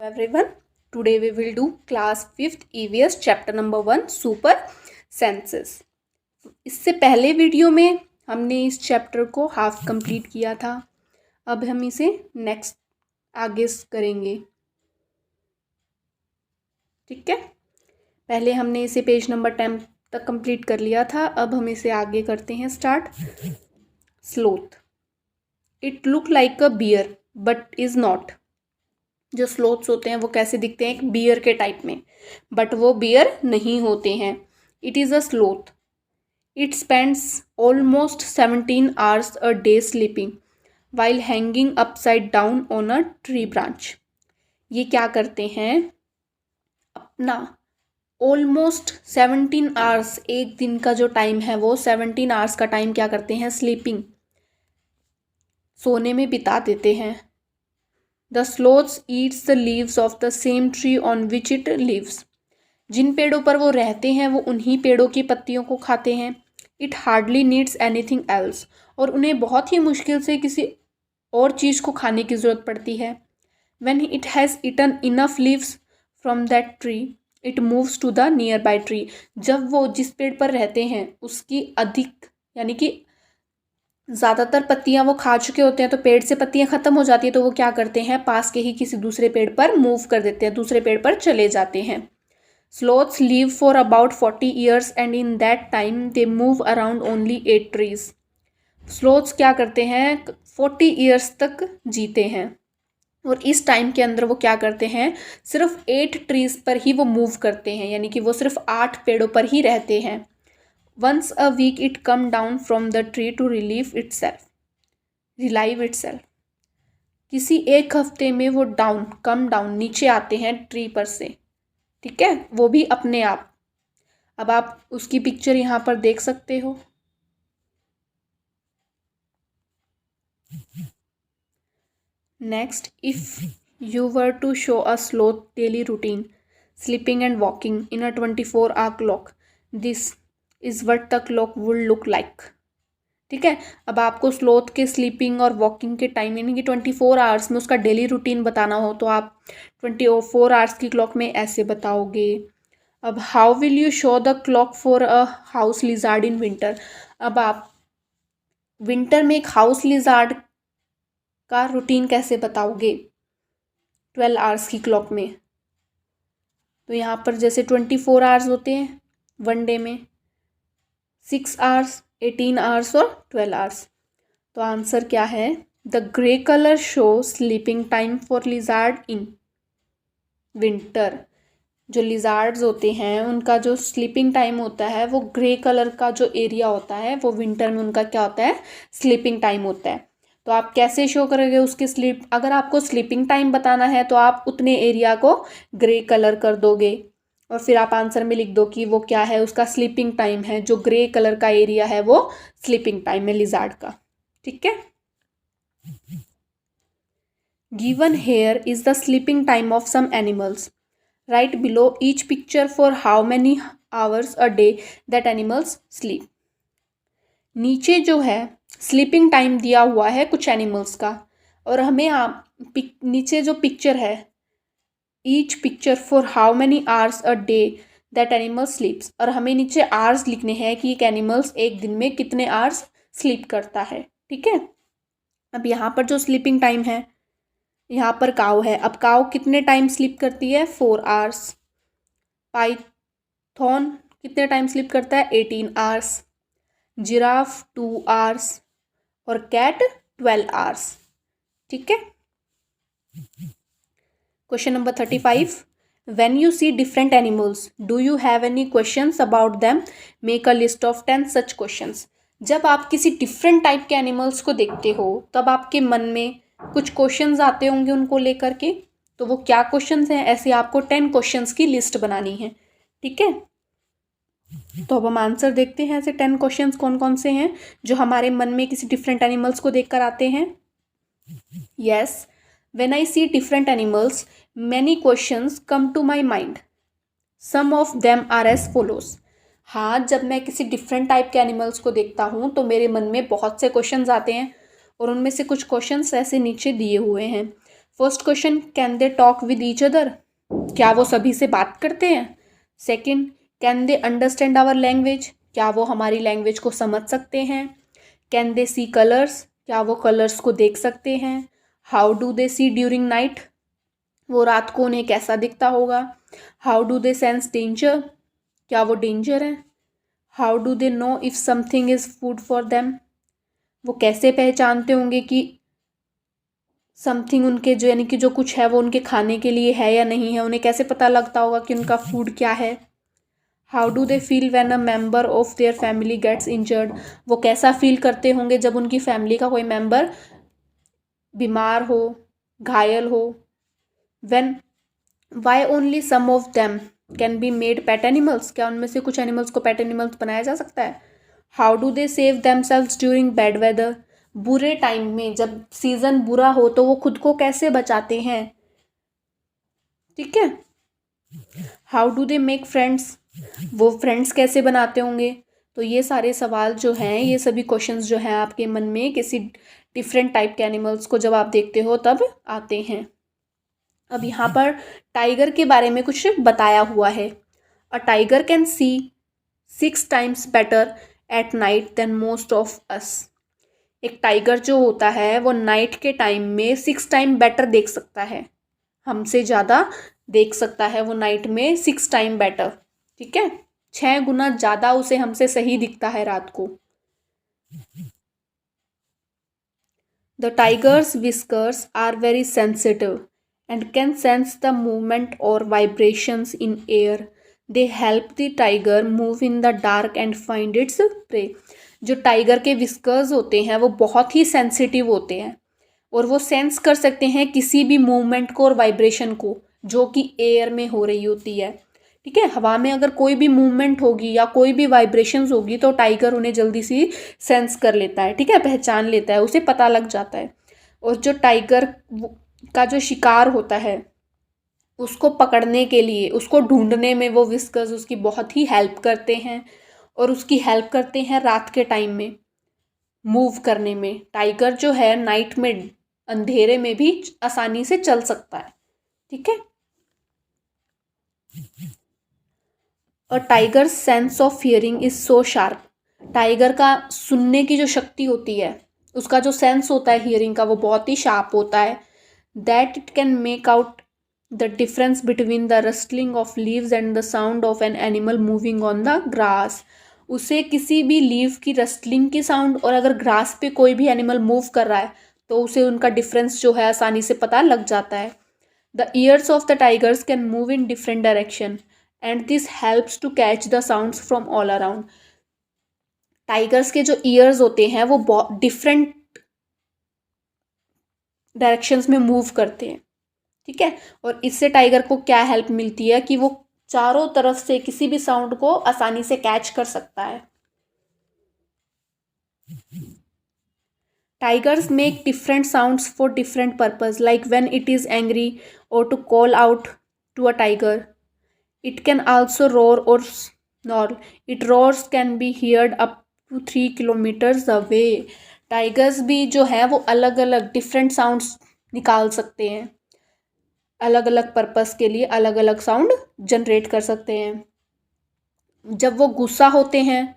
Everyone, today we will do class 5th EVS chapter number 1 super senses. इससे पहले video में हमने इस चैप्टर को हाफ कंप्लीट किया था. अब हम इसे नेक्स्ट आगे करेंगे. ठीक है, पहले हमने इसे पेज नंबर 10 तक कंप्लीट कर लिया था. अब हम इसे आगे करते हैं start. Sloth. It look like a bear but is not. जो स्लोथ्स होते हैं वो कैसे दिखते हैं? एक बियर के टाइप में, बट वो बियर नहीं होते हैं. It is a sloth. It spends almost 17 hours a day sleeping while hanging upside down on a tree branch. ये क्या करते हैं? अपना ऑलमोस्ट 17 आवर्स, एक दिन का जो टाइम है वो 17 आवर्स का टाइम क्या करते हैं? स्लीपिंग, सोने में बिता देते हैं. The sloth eats the leaves of the same tree on which it lives. जिन पेड़ों पर वो रहते हैं वो उन्हीं पेड़ों की पत्तियों को खाते हैं. It hardly needs anything else. और उन्हें बहुत ही मुश्किल से किसी और चीज़ को खाने की ज़रूरत पड़ती है. When it has eaten enough leaves from that tree, it moves to the nearby tree. जब वो जिस पेड़ पर रहते हैं उसकी अधिक यानी कि ज़्यादातर पत्तियां वो खा चुके होते हैं, तो पेड़ से पत्तियां ख़त्म हो जाती है, तो वो क्या करते हैं? पास के ही किसी दूसरे पेड़ पर मूव कर देते हैं, दूसरे पेड़ पर चले जाते हैं. Sloths live for about 40 years and in that time they move around only 8 trees. Sloths क्या करते हैं? 40 ईयर्स तक जीते हैं और इस टाइम के अंदर वो क्या करते हैं? सिर्फ 8 ट्रीज पर ही वो मूव करते हैं, यानी कि वो सिर्फ 8 पेड़ों पर ही रहते हैं. Once a week it come down from the tree to relieve itself. किसी एक हफ्ते में वो कम डाउन नीचे आते हैं ट्री पर से. ठीक है, वो भी अपने आप. अब आप उसकी पिक्चर यहाँ पर देख सकते हो. Next, if you were to show a sloth daily routine sleeping and walking in a 24-hour clock, this is what the clock would look like. ठीक है, अब आपको स्लोथ के स्लीपिंग और वॉकिंग के टाइम यानी कि 24 आवर्स में उसका डेली रूटीन बताना हो तो आप 24 आवर्स की क्लॉक में ऐसे बताओगे. अब how will you show the clock for a house lizard in winter. अब आप विंटर में एक हाउस लिजार्ड का रूटीन कैसे बताओगे 12 आवर्स की क्लॉक में? तो यहाँ पर जैसे 24 आवर्स होते हैं वन डे में, 6 आवर्स, 18 आवर्स और 12 आवर्स. तो आंसर क्या है? The grey colour show sleeping time for lizard in winter. जो लिजार्ड्स होते हैं उनका जो स्लीपिंग टाइम होता है वो ग्रे कलर का जो एरिया होता है वो विंटर में उनका क्या होता है? स्लीपिंग टाइम होता है. तो आप कैसे शो करोगे उसकी स्लीप? अगर आपको स्लीपिंग टाइम बताना है तो आप उतने एरिया को ग्रे कलर कर दोगे और फिर आप आंसर में लिख दो कि वो क्या है? उसका स्लीपिंग टाइम है. जो ग्रे कलर का एरिया है वो स्लीपिंग टाइम है लिजार्ड का. ठीक है. Given here is the sleeping time of some animals. Right below each picture for how many hours a day that animals sleep. नीचे जो है स्लीपिंग टाइम दिया हुआ है कुछ एनिमल्स का और हमें नीचे जो पिक्चर है each picture for how many hours a day that animal स्लीप्स, और हमें नीचे आवर्स लिखने हैं कि एक एनिमल्स एक दिन में कितने आवर्स स्लीप करता है. ठीक है, अब यहाँ पर जो स्लीपिंग टाइम है, यहाँ पर काऊ है. अब काऊ कितने टाइम स्लीप करती है? 4 आवर्स. पाइथन कितने टाइम स्लीप करता है? 18 आवर्स. जिराफ 2 आवर्स और कैट 12 आवर्स. ठीक है. Question number 35. When you see different animals, do you have any questions about them? Make a list of 10 such questions. जब आप किसी डिफरेंट टाइप के एनिमल्स को देखते हो तब आपके मन में कुछ क्वेश्चंस आते होंगे उनको लेकर के. तो वो क्या क्वेश्चंस हैं? ऐसे आपको 10 क्वेश्चंस की लिस्ट बनानी है. ठीक है, तो अब हम आंसर देखते हैं. ऐसे 10 क्वेश्चंस कौन कौन से हैं जो हमारे मन में किसी डिफरेंट एनिमल्स को देखकर आते हैं. Yes, when I see different animals, many questions come to my mind. Some of them are as follows. हाँ, जब मैं किसी डिफरेंट टाइप के एनिमल्स को देखता हूँ तो मेरे मन में बहुत से क्वेश्चंस आते हैं और उनमें से कुछ क्वेश्चंस ऐसे नीचे दिए हुए हैं. First question, can they talk with each other, क्या वो सभी से बात करते हैं। Second, can they understand our language, क्या वो हमारी लैंग्वेज को समझ सकते हैं। कैन दे सी कलर्स, क्या वो कलर्स को देख सकते हैं। How do they see during night, वो रात को उन्हें कैसा दिखता होगा। How do they sense danger, क्या वो डेंजर है। How do they know if something is food for them, वो कैसे पहचानते होंगे कि समथिंग उनके जो यानी कि जो कुछ है वो उनके खाने के लिए है या नहीं है, उन्हें कैसे पता लगता होगा कि उनका फूड क्या है। How do they feel when a member of their family gets injured, वो कैसा फील करते होंगे जब उनकी फैमिली का कोई मेंबर बीमार हो, घायल हो। When, why only some of them can be made pet animals, क्या उनमें से कुछ एनिमल्स को पेट एनिमल्स बनाया जा सकता है। How do they save themselves during bad weather, बुरे टाइम में जब सीजन बुरा हो तो वो खुद को कैसे बचाते हैं। ठीक है। How do they make friends, वो फ्रेंड्स कैसे बनाते होंगे। तो ये सारे सवाल जो हैं, ये सभी क्वेश्चंस जो हैं आपके मन में किसी डिफरेंट टाइप के एनिमल्स को जब आप देखते हो तब आते हैं। अब यहाँ पर टाइगर के बारे में कुछ बताया हुआ है। A tiger can see 6 times better at night than most of us, एक टाइगर जो होता है वो नाइट के टाइम में 6 टाइम बेटर देख सकता है, हमसे ज़्यादा देख सकता है वो नाइट में 6 टाइम बेटर। ठीक है, 6 गुना ज़्यादा उसे हमसे सही दिखता है रात को। The tiger's whiskers are very sensitive and can sense the movement or vibrations in air. They help the tiger move in the dark and find its prey. जो टाइगर के विस्कर्स होते हैं वो बहुत ही सेंसिटिव होते हैं और वो सेंस कर सकते हैं किसी भी मूवमेंट को और वाइब्रेशन को जो कि एयर में हो रही होती है। ठीक है, हवा में अगर कोई भी मूवमेंट होगी या कोई भी वाइब्रेशंस होगी तो टाइगर उन्हें जल्दी से सेंस कर लेता है। ठीक है, पहचान लेता है, उसे पता लग जाता है। और जो टाइगर का जो शिकार होता है उसको पकड़ने के लिए, उसको ढूंढने में वो विस्कर्स उसकी बहुत ही हेल्प करते हैं और उसकी हेल्प करते हैं रात के टाइम में मूव करने में। टाइगर जो है नाइट में अंधेरे में भी आसानी से चल सकता है। ठीक है। और tiger sense of hearing is so sharp, tiger का सुनने की जो शक्ति होती है, उसका जो सेंस होता है हियरिंग का, वो बहुत ही शार्प होता है। That it can make out the difference between the rustling of leaves and the sound of an animal moving on the grass, उसे किसी भी लीव की रस्टलिंग की साउंड और अगर ग्रास पे कोई भी एनिमल मूव कर रहा है तो उसे उनका डिफरेंस जो है आसानी से पता लग जाता है। The ears of the tigers can move in different direction and this helps to catch the sounds from all around. Tigers के जो ईयर्स होते हैं वो बहुत डिफरेंट डायरेक्शंस में मूव करते हैं। ठीक है, और इससे टाइगर को क्या हेल्प मिलती है कि वो चारों तरफ से किसी भी साउंड को आसानी से कैच कर सकता है। Tigers make different sounds for different purpose, like when it is angry और to call out to a tiger. It can also roar or snarl. It roars can be heard up to 3 kilometers away. Tigers भी जो है वो अलग अलग different sounds निकाल सकते हैं, अलग अलग पर्पस के लिए अलग अलग साउंड जनरेट कर सकते हैं। जब वो गुस्सा होते हैं,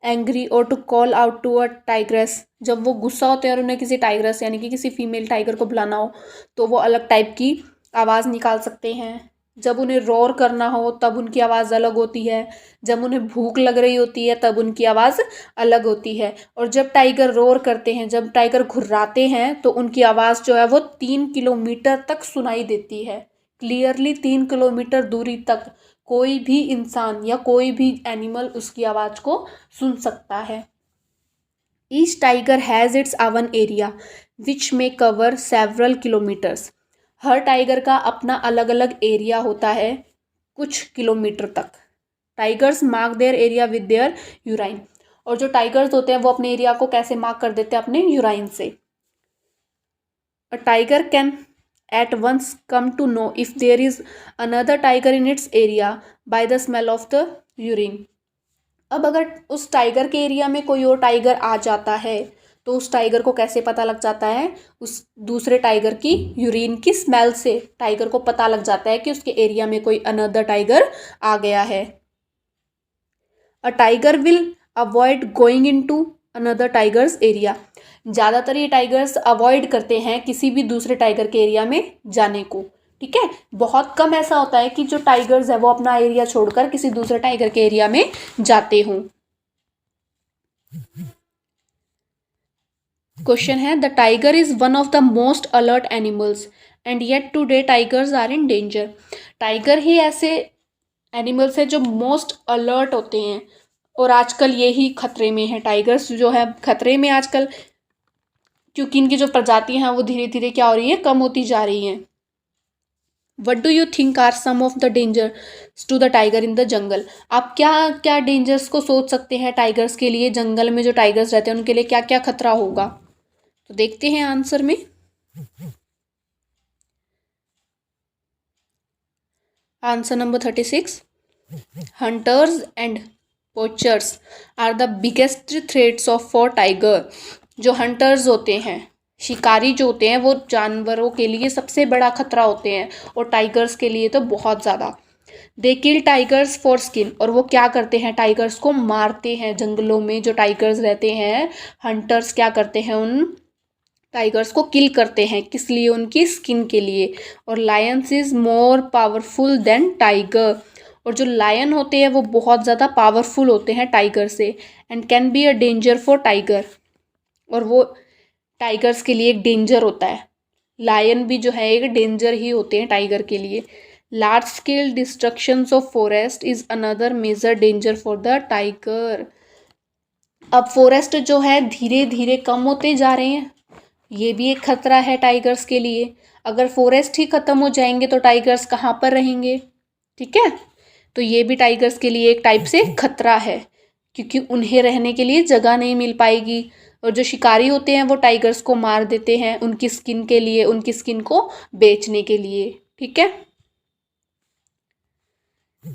एंग्री और to call out to a tigress, जब वो गुस्सा होते हैं और उन्हें किसी टाइग्रेस यानी कि किसी फीमेल टाइगर को बुलाना हो तो वो अलग टाइप की आवाज़ निकाल सकते हैं। जब उन्हें रोर करना हो तब उनकी आवाज़ अलग होती है, जब उन्हें भूख लग रही होती है तब उनकी आवाज़ अलग होती है। और जब टाइगर रोर करते हैं, जब टाइगर घुर्राते हैं तो उनकी आवाज़ जो है वो 3 किलोमीटर तक सुनाई देती है, क्लियरली 3 किलोमीटर दूरी तक कोई भी इंसान या कोई भी एनिमल उसकी आवाज़ को सुन सकता है। Each tiger has its oven area which में कवर सेवरल किलोमीटर्स, हर टाइगर का अपना अलग अलग एरिया होता है कुछ किलोमीटर तक। Tigers mark their area with their urine, और जो टाइगर्स होते हैं वो अपने एरिया को कैसे मार्क कर देते हैं, अपने यूराइन से। अ tiger can at once come to know if there is another tiger in its area by the smell of the urine. अब अगर उस टाइगर के एरिया में कोई और टाइगर आ जाता है तो उस टाइगर को कैसे पता लग जाता है? उस दूसरे टाइगर की यूरिन की स्मेल से टाइगर को पता लग जाता है कि उसके एरिया में कोई अनदर टाइगर आ गया है। A tiger will avoid going into another tigers area. ज़्यादातर ये टाइगर्स अवॉइड करते हैं किसी भी दूसरे टाइगर के एरिया में जाने को। ठीक है, बहुत कम ऐसा होता है कि जो टाइगर्स है वो अपना एरिया छोड़कर किसी दूसरे टाइगर के एरिया में जाते हों। क्वेश्चन है, the tiger is one of the most alert animals and yet today tigers are in danger. Tiger ही ऐसे एनिमल्स है जो मोस्ट अलर्ट होते हैं और आजकल यही खतरे में है। टाइगर्स जो है खतरे में आजकल, क्योंकि इनकी जो प्रजातियां हैं वो धीरे धीरे क्या हो रही है, कम होती जा रही हैं। What do you think are some of the dangers to the tiger in the jungle. आप क्या क्या डेंजर्स को सोच सकते हैं टाइगर्स के लिए? जंगल में जो टाइगर्स रहते हैं उनके लिए क्या क्या खतरा होगा? तो देखते हैं आंसर में। Answer number 36, hunters and poachers are the biggest threats of for tiger. जो हंटर्स होते हैं, शिकारी जो होते हैं, वो जानवरों के लिए सबसे बड़ा खतरा होते हैं और टाइगर्स के लिए तो बहुत ज़्यादा। दे किल टाइगर्स फॉर स्किन, और वो क्या करते हैं, टाइगर्स को मारते हैं। जंगलों में जो टाइगर्स रहते हैं, हंटर्स क्या करते हैं, उन टाइगर्स को किल करते हैं। किस लिए? उनकी स्किन के लिए। और Lions is more powerful than tiger, और जो लायन होते हैं वो बहुत ज़्यादा पावरफुल होते हैं टाइगर से। And can be a danger for tiger, और वो टाइगर्स के लिए एक डेंजर होता है। लायन भी जो है एक डेंजर ही होते हैं टाइगर के लिए। Large scale destructions of forest is another major danger for the tiger. अब फॉरेस्ट जो है धीरे धीरे कम होते जा रहे हैं, ये भी एक खतरा है टाइगर्स के लिए। अगर फॉरेस्ट ही खत्म हो जाएंगे तो टाइगर्स कहाँ पर रहेंगे? ठीक है, तो ये भी टाइगर्स के लिए एक टाइप से खतरा है, क्योंकि उन्हें रहने के लिए जगह नहीं मिल पाएगी। और जो शिकारी होते हैं वो टाइगर्स को मार देते हैं उनकी स्किन के लिए, उनकी स्किन को बेचने के लिए। ठीक है,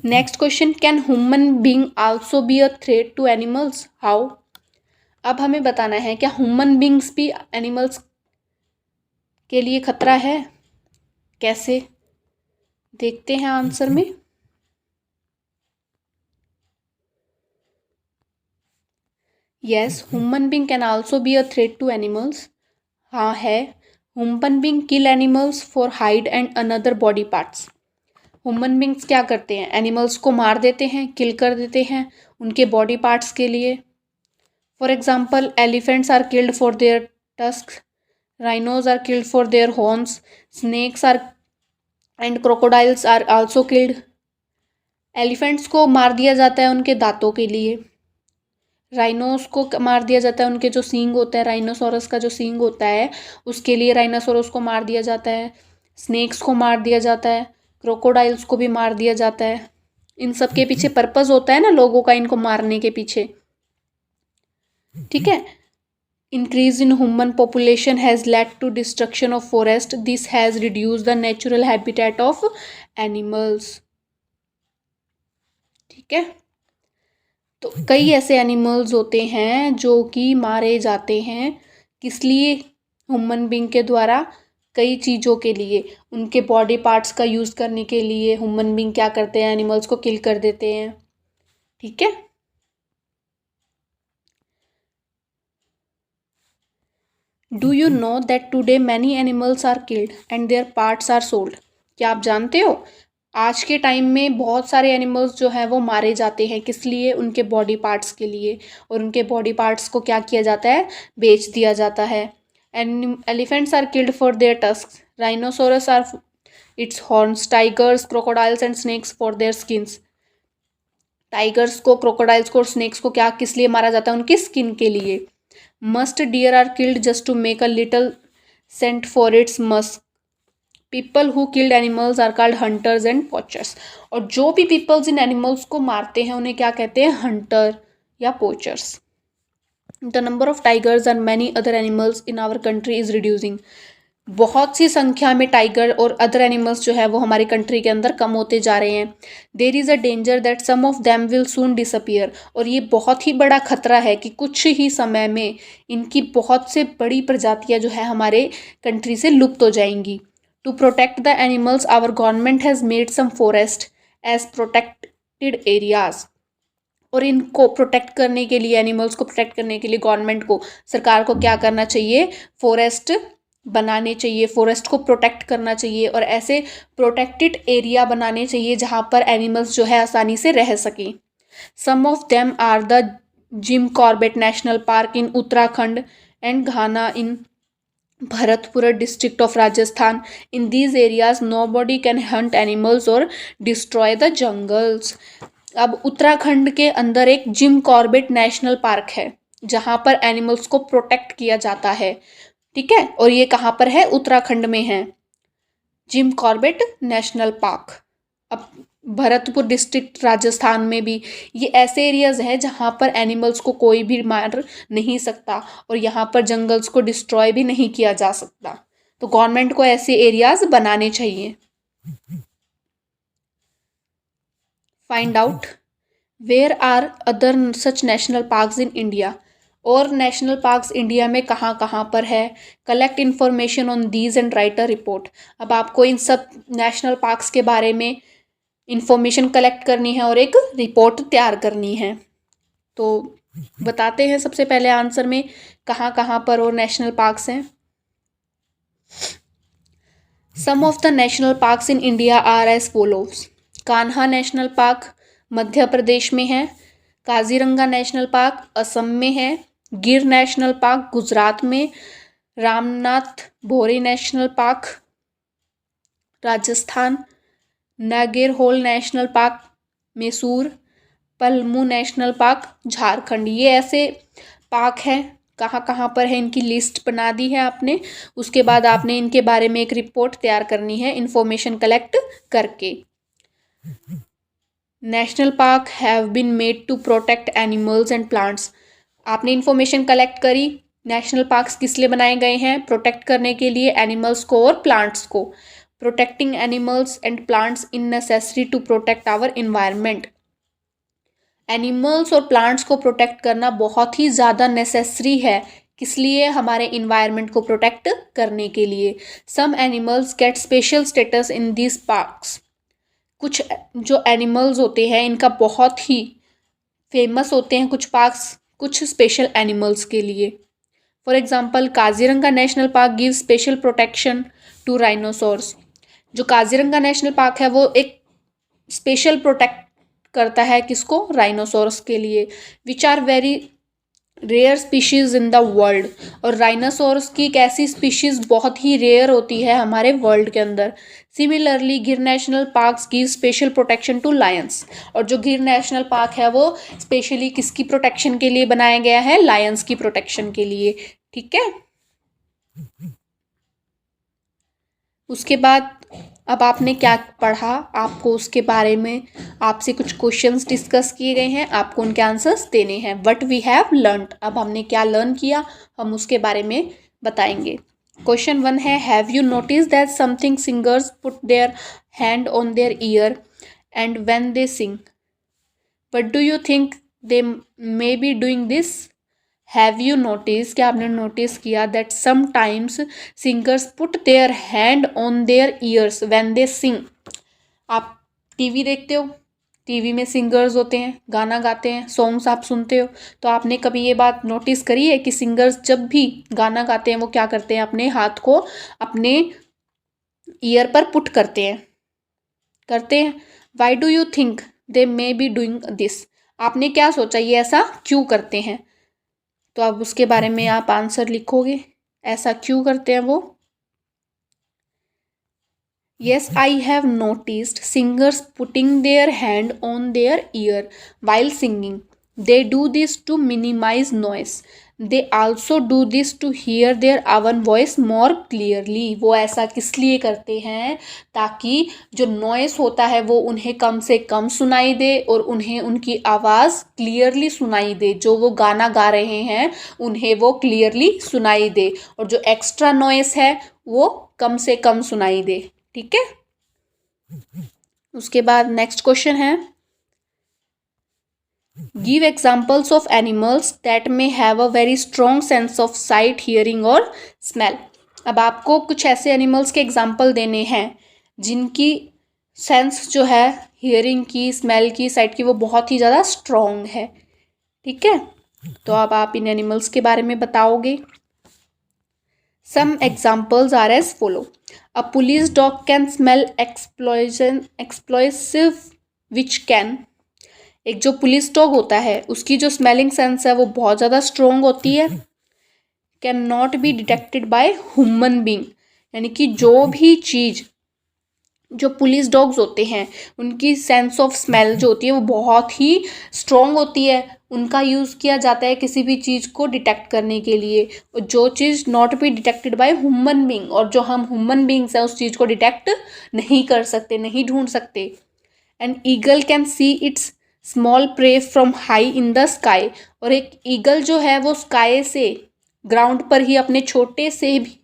next question, can human being also be a threat to animals, how. अब हमें बताना है क्या ह्यूमन बींग्स भी एनिमल्स के लिए खतरा है? कैसे? देखते हैं आंसर में। Yes, human being can also be a threat to animals. हाँ है, human being kill animals for hide and another body parts. Human beings क्या करते हैं, एनिमल्स को मार देते हैं, किल कर देते हैं उनके बॉडी पार्ट्स के लिए। For example, elephants are killed for their tusk, rhinos are killed for their horns, snakes are and crocodiles are also killed। Elephants को मार दिया जाता है उनके दांतों के लिए, राइनोस को मार दिया जाता है उनके जो सींग होता है, राइनोसोरस का जो सींग होता है उसके लिए राइनोसोरस को मार दिया जाता है, स्नेक्स को मार दिया जाता है, क्रोकोडाइल्स को भी मार दिया जाता है। इन सब के पीछे पर्पस होता है ना लोगों का, इनको मारने के पीछे। ठीक है, increase in human population has led to destruction of forest, this has reduced the natural habitat of animals। ठीक है, तो कई ऐसे एनिमल्स होते हैं जो कि मारे जाते हैं, किस लिए? ह्यूमन बींग के द्वारा कई चीज़ों के लिए, उनके बॉडी पार्ट्स का यूज़ करने के लिए ह्यूमन बींग क्या करते हैं, एनिमल्स को किल कर देते हैं। ठीक है, do you know that today many animals are killed and their parts are sold. क्या आप जानते हो आज के टाइम में बहुत सारे एनिमल्स जो हैं वो मारे जाते हैं, किस लिए? उनके बॉडी पार्ट्स के लिए, और उनके बॉडी पार्ट्स को क्या किया जाता है, बेच दिया जाता है। Elephants are killed for their tusk, rhinoceros are its horns, tigers, crocodiles and snakes for their skins. Tigers को, क्रोकोडाइल्स को और स्नेक्स को क्या किस लिए मारा जाता है? उनकी स्किन के लिए। Must deer are killed just to make a little scent for its musk, people who killed animals are called hunters and poachers. और जो भी पीपल्स इन एनिमल्स को मारते हैं उन्हें क्या कहते हैं? हंटर या poachers. The number of tigers and many other animals in our country is reducing, बहुत सी संख्या में टाइगर और अदर एनिमल्स जो है वो हमारी कंट्री के अंदर कम होते जा रहे हैं। There is a danger that some of them will soon disappear, और ये बहुत ही बड़ा खतरा है कि कुछ ही समय में इनकी बहुत से बड़ी प्रजातियां जो है हमारे कंट्री से लुप्त हो जाएंगी। To protect the animals our government has made some forest as protected areas, और इनको प्रोटेक्ट करने के लिए, एनिमल्स को प्रोटेक्ट करने के लिए गवर्नमेंट को, सरकार को क्या करना चाहिए, फॉरेस्ट बनाने चाहिए, फॉरेस्ट को प्रोटेक्ट करना चाहिए और ऐसे प्रोटेक्टेड एरिया बनाने चाहिए जहाँ पर एनिमल्स जो है आसानी से रह सकें। Some of them are the Jim Corbett National Park in Uttarakhand and Ghana in Bharatpur district of Rajasthan. In these areas nobody can hunt animals or destroy the jungles. अब उत्तराखंड के अंदर एक जिम कॉर्बेट नेशनल पार्क है जहाँ पर एनिमल्स को protect किया जाता है, ठीक है, और ये कहाँ पर है, उत्तराखंड में है, जिम कॉर्बेट नेशनल पार्क। अब भरतपुर डिस्ट्रिक्ट राजस्थान में भी ये ऐसे एरियाज हैं जहाँ पर एनिमल्स को कोई भी मार नहीं सकता और यहाँ पर जंगल्स को डिस्ट्रॉय भी नहीं किया जा सकता। तो गवर्नमेंट को ऐसे एरियाज बनाने चाहिए। Find out where are other such national parks in India, और नेशनल पार्क्स इंडिया में कहाँ कहाँ पर है। Collect information on these and write a report. अब आपको इन सब नेशनल पार्क्स के बारे में इंफॉर्मेशन कलेक्ट करनी है और एक रिपोर्ट तैयार करनी है। तो बताते हैं सबसे पहले आंसर में कहाँ कहाँ पर और नेशनल पार्क्स हैं। Some of the national parks in India are as follows. Kanha national park Madhya Pradesh में है। काजीरंगा नेशनल पार्क असम में है। गिर नेशनल पार्क गुजरात में। Ranthambore national park Rajasthan. Nagarhole national park Mysore. Palamu national park Jharkhand. ये ऐसे पार्क हैं, कहाँ कहाँ पर है इनकी लिस्ट बना दी है आपने। उसके बाद आपने इनके बारे में एक रिपोर्ट तैयार करनी है इंफॉर्मेशन कलेक्ट करके। National park have been made to protect animals and plants. आपने इंफॉर्मेशन कलेक्ट करी, नेशनल पार्क्स किस लिए बनाए गए हैं, प्रोटेक्ट करने के लिए एनिमल्स को और प्लांट्स को। Protecting animals and plants in necessary to protect our environment. Animals और प्लांट्स को प्रोटेक्ट करना बहुत ही ज़्यादा नेसेसरी है, किस लिए, हमारे इन्वायरमेंट को प्रोटेक्ट करने के लिए। Some animals get special status in this parks. कुछ जो एनिमल्स होते हैं इनका बहुत ही फेमस होते हैं कुछ पार्क्स कुछ स्पेशल एनिमल्स के लिए। For example Kaziranga national park give special protection to rhinoceros. जो काजीरंगा नेशनल पार्क है वो एक स्पेशल प्रोटेक्ट करता है किसको, राइनोसोरस के लिए, which are very rare species in the world. और राइनोसोरस की एक ऐसी स्पीशीज बहुत ही रेयर होती है हमारे वर्ल्ड के अंदर। Similarly Gir national parks give special protection to lions. और जो गिर नेशनल पार्क है वो स्पेशली किसकी प्रोटेक्शन के लिए बनाया गया है, लायंस की प्रोटेक्शन के लिए, ठीक है। उसके बाद अब आपने क्या पढ़ा, आपको उसके बारे में आपसे कुछ क्वेश्चंस डिस्कस किए गए हैं, आपको उनके आंसर्स देने हैं। व्हाट वी हैव लर्नड, अब हमने क्या लर्न किया हम उसके बारे में बताएंगे। क्वेश्चन 1 है, have you notice that something singers put their hand on their ear and when they sing, what do you think they may be doing this. Have you notice, क्या आपने नोटिस किया, that sometimes singers put their hand on their ears when they sing. आप TV देखते हो, TV में singers होते हैं, गाना गाते हैं, सॉन्ग्स आप सुनते हो, तो आपने कभी ये बात नोटिस करी है कि सिंगर्स जब भी गाना गाते हैं वो क्या करते हैं, अपने हाथ को अपने ईयर पर पुट करते हैं। Why do you think they may be doing this, आपने क्या सोचा ये ऐसा क्यों करते हैं। तो अब उसके बारे में आप आंसर लिखोगे, ऐसा क्यों करते हैं वो। Yes, I have noticed singers putting their hand on their ear while singing. They do this to minimize noise. They also do this to hear their own voice more clearly. वो ऐसा किस लिए करते हैं, ताकि जो नॉइस होता है वो उन्हें कम से कम सुनाई दे और उन्हें उनकी आवाज़ क्लियरली सुनाई दे। जो वो गाना गा रहे हैं उन्हें वो क्लियरली सुनाई दे, और जो एक्स्ट्रा नॉइस है वो कम से कम सुनाई दे। ठीक है, उसके बाद नेक्स्ट क्वेश्चन है, give examples of animals that may have a very strong sense of site, hearing और स्मेल। अब आपको कुछ ऐसे एनिमल्स के एग्जाम्पल देने हैं जिनकी सेंस जो है हियरिंग की, स्मेल की, साइट की, वो बहुत ही ज़्यादा स्ट्रॉन्ग है। ठीक है, तो अब आप इन एनिमल्स के बारे में बताओगे। Some examples are as follow, a police dog can smell explosive which can. एक जो पुलिस डॉग होता है उसकी जो स्मेलिंग सेंस है वो बहुत ज़्यादा स्ट्रोंग होती है। Can not be detected by human being, यानी कि जो भी चीज़, जो पुलिस डॉग्स होते हैं उनकी सेंस ऑफ स्मेल जो होती है वो बहुत ही स्ट्रोंग होती है। उनका यूज़ किया जाता है किसी भी चीज़ को डिटेक्ट करने के लिए, और जो चीज़ not be detected by human being, और जो हम ह्यूमन बींग्स हैं उस चीज़ को डिटेक्ट नहीं कर सकते, नहीं ढूंढ सकते। And eagle can see its small prey from high in the sky, और एक ईगल जो है वो स्काई से, ग्राउंड पर ही अपने छोटे से भी,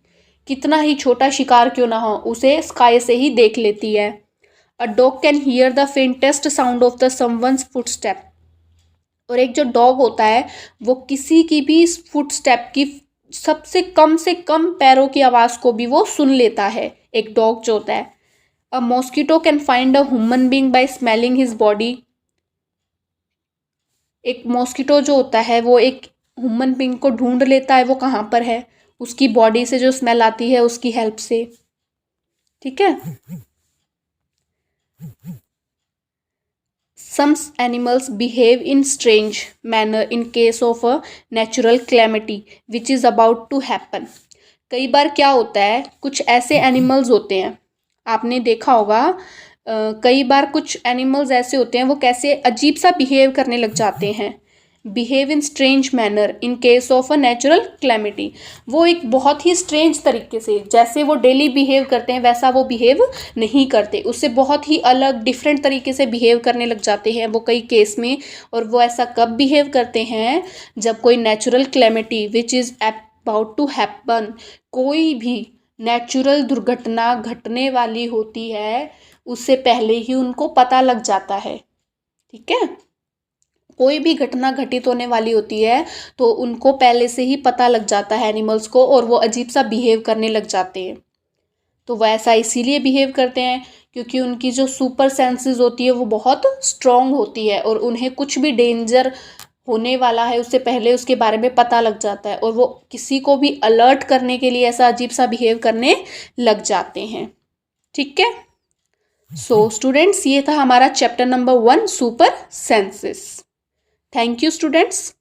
कितना ही छोटा शिकार क्यों ना हो, उसे स्काई से ही देख लेती है। A dog can hear the faintest sound of the someone's footstep, और एक जो डॉग होता है वो किसी की भी फुटस्टेप की सबसे कम से कम पैरों की आवाज़ को भी वो सुन लेता है, एक डॉग जो होता है। A mosquito can find a human being by smelling his body, एक मॉस्किटो जो होता है वो एक ह्यूमन बींग को ढूंढ लेता है वो कहाँ पर है, उसकी बॉडी से जो स्मेल आती है उसकी हेल्प से। ठीक है, some animals behave in strange manner in case of a natural calamity which is about to happen. कई बार क्या होता है, कुछ ऐसे एनिमल्स होते हैं, आपने देखा होगा कई बार कुछ एनिमल्स ऐसे होते हैं वो कैसे अजीब सा बिहेव करने लग जाते हैं। Behave in strange manner in case of a natural calamity, वो एक बहुत ही स्ट्रेंज तरीके से, जैसे वो डेली बिहेव करते हैं वैसा वो बिहेव नहीं करते, उससे बहुत ही अलग डिफरेंट तरीके से बिहेव करने लग जाते हैं वो कई केस में। और वो ऐसा कब बिहेव करते हैं, जब कोई natural calamity which is about to happen, कोई भी नेचुरल दुर्घटना घटने वाली होती है उससे पहले ही उनको पता लग जाता है। ठीक है, कोई भी घटना घटित होने वाली होती है तो उनको पहले से ही पता लग जाता है एनिमल्स को, और वो अजीब सा बिहेव करने लग जाते हैं। तो वह ऐसा इसीलिए बिहेव करते हैं क्योंकि उनकी जो सुपर सेंसेस होती है वो बहुत स्ट्रॉन्ग होती है, और उन्हें कुछ भी डेंजर होने वाला है उससे पहले उसके बारे में पता लग जाता है, और वो किसी को भी अलर्ट करने के लिए ऐसा अजीब सा बिहेव करने लग जाते हैं। ठीक है, सो स्टूडेंट्स ये था हमारा chapter number 1 super senses. Thank you students.